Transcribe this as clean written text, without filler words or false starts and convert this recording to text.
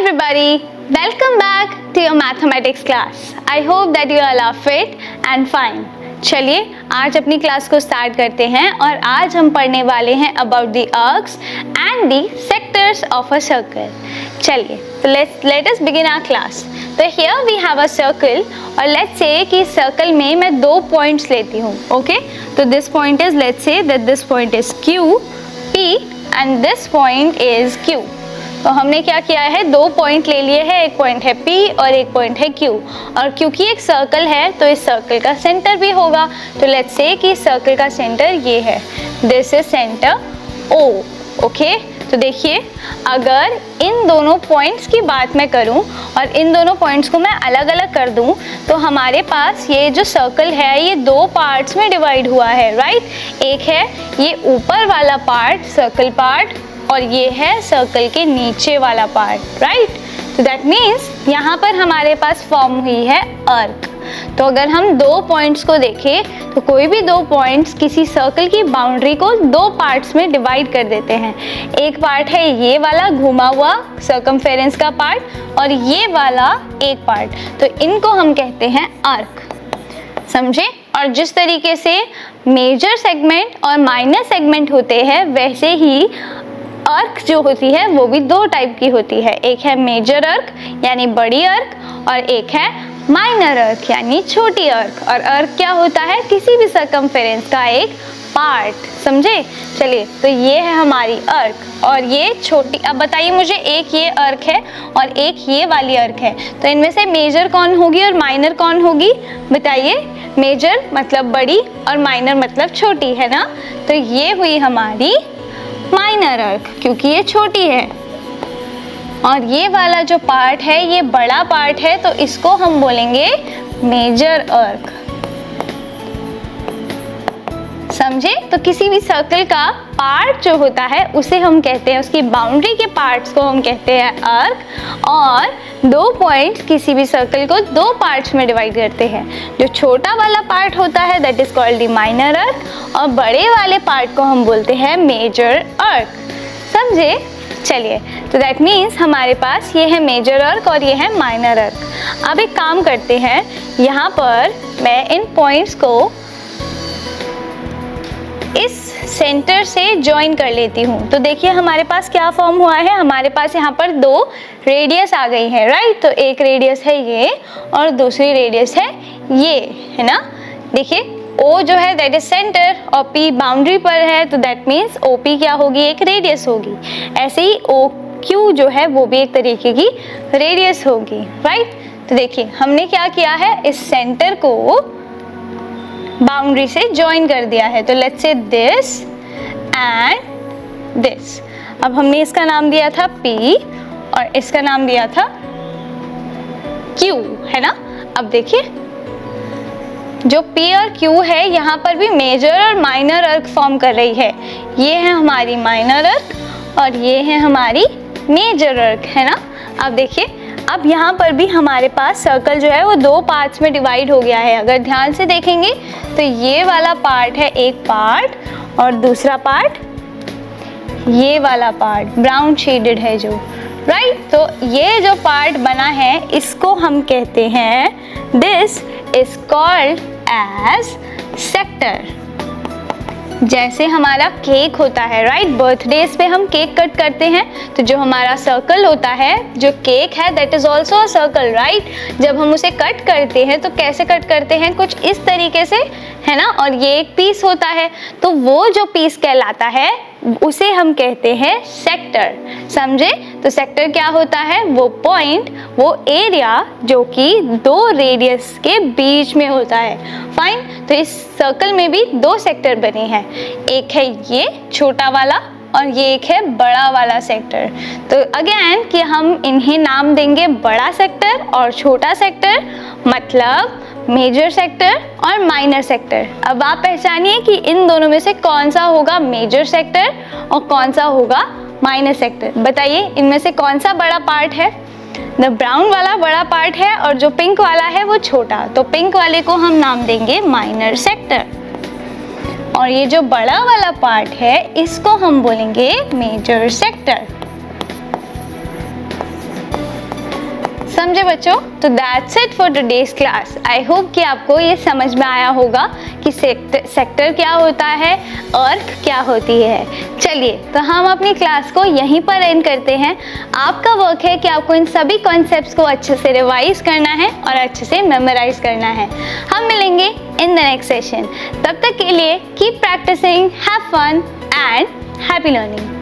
everybody, welcome back to your mathematics class. I hope that you all are fit and fine. चलिए आज अपनी class को start करते हैं और आज हम पढ़ने वाले हैं about the arcs and the sectors of a circle. चलिए तो let us begin our class. तो here we have a circle और लेट्स से कि सर्कल में मैं दो पॉइंट्स लेती हूँ. ओके, तो this point is, let's say that this point is Q, P and this point is Q. तो हमने क्या किया है, दो पॉइंट ले लिए हैं, एक पॉइंट है P और एक पॉइंट है Q. और क्योंकि एक सर्कल है तो इस सर्कल का सेंटर भी होगा. तो लेट्स से कि सर्कल का सेंटर ये है, this is centre O. Okay, तो देखिए अगर इन दोनों पॉइंट्स की बात मैं करूं और इन दोनों पॉइंट्स को मैं अलग अलग कर दूं तो हमारे पास ये जो सर्कल है ये दो पार्ट्स में डिवाइड हुआ है. राइट, एक है ये ऊपर वाला पार्ट सर्कल पार्ट और ये है सर्कल के नीचे वाला पार्ट. राइट, तो दैट मीन्स यहाँ पर हमारे पास फॉर्म हुई है आर्क. तो अगर हम दो पॉइंट्स को देखें तो कोई भी दो पॉइंट्स किसी सर्कल की बाउंड्री को दो पार्ट्स में डिवाइड कर देते हैं. एक पार्ट है ये वाला घुमा हुआ सर्कमफेरेंस का पार्ट और ये वाला एक पार्ट, तो इनको हम कहते हैं आर्क. समझे? और जिस तरीके से मेजर सेगमेंट और माइनर सेगमेंट होते हैं वैसे ही आर्क जो होती है वो भी दो टाइप की होती है. एक है मेजर आर्क यानी बड़ी आर्क और एक है माइनर आर्क यानी छोटी आर्क. और आर्क क्या होता है, किसी भी सर्कमफेरेंस का एक पार्ट. समझे? चलिए तो ये है हमारी आर्क और ये छोटी. अब बताइए मुझे, एक ये आर्क है और एक ये वाली आर्क है, तो इनमें से मेजर कौन होगी और माइनर कौन होगी? बताइए. मेजर मतलब बड़ी और माइनर मतलब छोटी, है ना? तो ये हुई हमारी माइनर आर्क क्योंकि ये छोटी है और ये वाला जो पार्ट है ये बड़ा पार्ट है, तो इसको हम बोलेंगे मेजर आर्क. समझे? तो किसी भी सर्कल का पार्ट जो होता है उसे हम कहते हैं, उसकी बाउंड्री के पार्ट्स को हम कहते हैं आर्क. और दो पॉइंट्स किसी भी सर्कल को दो पार्ट्स में डिवाइड करते हैं. जो छोटा वाला पार्ट होता है that is called the minor arc और बड़े वाले पार्ट को हम बोलते हैं मेजर आर्क. समझे? चलिए, तो दैट मीन्स हमारे पास ये है मेजर आर्क और ये है माइनर आर्क. अब एक काम करते हैं, यहाँ पर मैं इन पॉइंट्स को इस सेंटर से ज्वाइन कर लेती हूँ. तो देखिए हमारे पास क्या फॉर्म हुआ है, हमारे पास यहाँ पर दो रेडियस आ गई है. राइट, तो एक रेडियस है ये और दूसरी रेडियस है ये, है ना? देखिए O जो है दैट इज सेंटर और P बाउंड्री पर है, तो दैट मीन्स OP क्या होगी, एक रेडियस होगी. ऐसे ही OQ जो है वो भी एक तरीके की रेडियस होगी. राइट, तो देखिए हमने क्या किया है, इस सेंटर को बाउंड्री से ज्वाइन कर दिया है. तो let's say this and this. अब हमने इसका नाम दिया था P और इसका नाम दिया था Q, है ना? अब देखिए जो P और Q है यहाँ पर भी मेजर और माइनर आर्क फॉर्म कर रही है. ये है हमारी माइनर आर्क और ये है हमारी मेजर आर्क, है ना? अब देखिए अब यहाँ पर भी हमारे पास सर्कल जो है वो दो पार्ट्स में डिवाइड हो गया है. अगर ध्यान से देखेंगे तो ये वाला पार्ट है एक पार्ट और दूसरा पार्ट ये वाला पार्ट ब्राउन शेडेड है जो. राइट, तो ये जो पार्ट बना है इसको हम कहते हैं, this is called as sector. जैसे हमारा केक होता है, राइट, बर्थडेज पे हम केक कट करते हैं, तो जो हमारा सर्कल होता है, जो केक है that is also a circle. Right, जब हम उसे कट करते हैं तो कैसे कट करते हैं, कुछ इस तरीके से, है ना? और ये एक पीस होता है, तो वो जो पीस कहलाता है उसे हम कहते हैं सेक्टर. समझे? तो सेक्टर क्या होता है, वो पॉइंट, वो एरिया जो कि दो रेडियस के बीच में होता है. फाइन, तो इस सर्कल में भी दो सेक्टर बने हैं, एक है ये छोटा वाला और ये एक है बड़ा वाला सेक्टर. तो अगेन कि हम इन्हें नाम देंगे बड़ा सेक्टर और छोटा सेक्टर, मतलब मेजर सेक्टर और माइनर सेक्टर. अब आप पहचानिए कि इन दोनों में से कौन सा होगा मेजर सेक्टर और कौन सा होगा माइनर सेक्टर. बताइए इनमें से कौन सा बड़ा पार्ट है? द ब्राउन वाला बड़ा पार्ट है और जो पिंक वाला है वो छोटा. तो पिंक वाले को हम नाम देंगे माइनर सेक्टर और ये जो बड़ा वाला पार्ट है इसको हम बोलेंगे मेजर सेक्टर. समझे बच्चों? तो that's it for today's class. I hope कि आपको ये समझ में आया होगा कि सेक्टर क्या होता है, अर्थ क्या होती है। चलिए तो हम अपनी क्लास को यहीं पर एंड करते हैं। आपका वर्क है कि आपको इन सभी कॉन्सेप्ट्स को अच्छे से रिवाइज करना है और अच्छे से मेमोराइज करना है। हम मिलेंगे इन द नेक्स्ट सेशन। तब तक के लिए keep practising, have fun and happy learning.